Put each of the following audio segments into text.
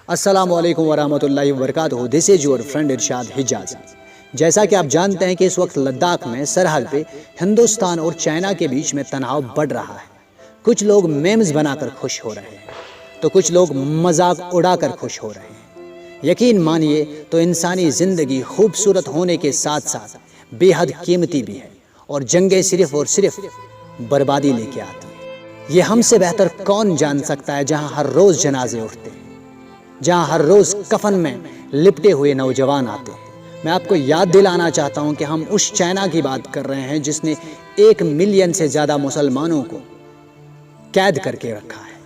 السلام علیکم ورحمۃ اللہ وبرکاتہ. دس از یور فرینڈ ارشاد حجازی. جیسا کہ آپ جانتے ہیں کہ اس وقت لداخ میں سرحد پہ ہندوستان اور چائنا کے بیچ میں تناؤ بڑھ رہا ہے. کچھ لوگ میمز بنا کر خوش ہو رہے ہیں تو کچھ لوگ مذاق اڑا کر خوش ہو رہے ہیں. یقین مانیے تو انسانی زندگی خوبصورت ہونے کے ساتھ ساتھ بے حد قیمتی بھی ہے، اور جنگیں صرف اور صرف بربادی لے کے آتی ہیں. یہ ہم سے بہتر کون جان سکتا ہے جہاں ہر روز جنازے اٹھتے ہیں، جہاں ہر روز کفن میں لپٹے ہوئے نوجوان آتے ہیں. میں آپ کو یاد دلانا چاہتا ہوں کہ ہم اس چائنا کی بات کر رہے ہیں جس نے 1 ملین سے زیادہ مسلمانوں کو قید کر کے رکھا ہے،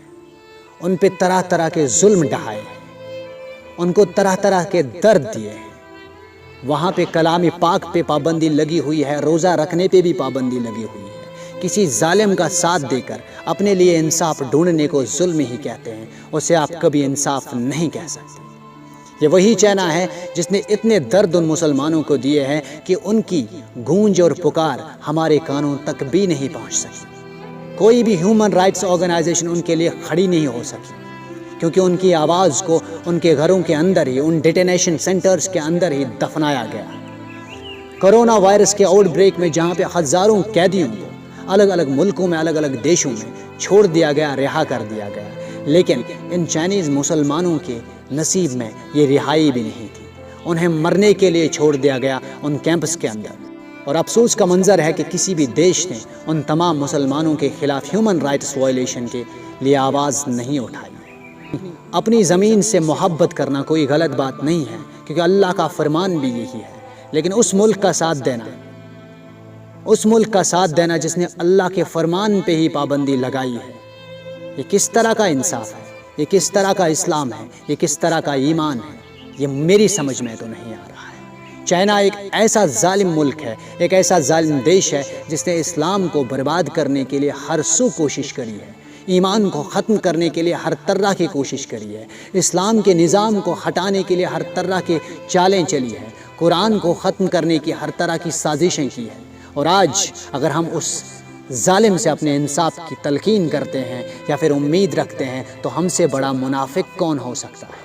ان پہ طرح طرح کے ظلم ڈھائے ہیں، ان کو طرح طرح کے درد دیے ہیں. وہاں پہ کلام پاک پہ پابندی لگی ہوئی ہے، روزہ رکھنے پہ بھی پابندی لگی ہوئی ہے. کسی ظالم کا ساتھ دے کر اپنے لیے انصاف ڈھونڈنے کو ظلم ہی کہتے ہیں، اسے آپ کبھی انصاف نہیں کہہ سکتے. یہ وہی چائنا ہے جس نے اتنے درد ان مسلمانوں کو دیے ہیں کہ ان کی گونج اور پکار ہمارے کانوں تک بھی نہیں پہنچ سکی. کوئی بھی ہیومن رائٹس آرگنائزیشن ان کے لیے کھڑی نہیں ہو سکی، کیونکہ ان کی آواز کو ان کے گھروں کے اندر ہی، ان ڈیٹینیشن سینٹرز کے اندر ہی دفنایا گیا. کرونا وائرس کے آؤٹ بریک میں جہاں پہ ہزاروں قیدیوں کو الگ الگ ملکوں میں، الگ الگ دیشوں میں چھوڑ دیا گیا، رہا کر دیا گیا، لیکن ان چائنیز مسلمانوں کے نصیب میں یہ رہائی بھی نہیں تھی. انہیں مرنے کے لیے چھوڑ دیا گیا ان کیمپس کے اندر. اور افسوس کا منظر ہے کہ کسی بھی دیش نے ان تمام مسلمانوں کے خلاف ہیومن رائٹس وائلیشن کے لیے آواز نہیں اٹھائی. اپنی زمین سے محبت کرنا کوئی غلط بات نہیں ہے، کیونکہ اللہ کا فرمان بھی یہی ہے، لیکن اس ملک کا ساتھ دینا جس نے اللہ کے فرمان پہ ہی پابندی لگائی ہے، یہ کس طرح کا انصاف ہے؟ یہ کس طرح کا اسلام ہے؟ یہ کس طرح کا ایمان ہے؟ یہ میری سمجھ میں تو نہیں آ رہا ہے. چائنا ایک ایسا ظالم ملک ہے، ایک ایسا ظالم دیش ہے جس نے اسلام کو برباد کرنے کے لیے ہر سو کوشش کری ہے، ایمان کو ختم کرنے کے لیے ہر طرح کی کوشش کری ہے، اسلام کے نظام کو ہٹانے کے لیے ہر طرح کے چالیں چلی ہے، قرآن کو ختم کرنے کی ہر طرح کی سازشیں کی ہیں. اور آج اگر ہم اس ظالم سے اپنے انصاف کی تلقین کرتے ہیں یا پھر امید رکھتے ہیں تو ہم سے بڑا منافق کون ہو سکتا ہے؟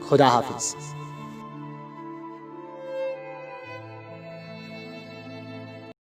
خدا حافظ.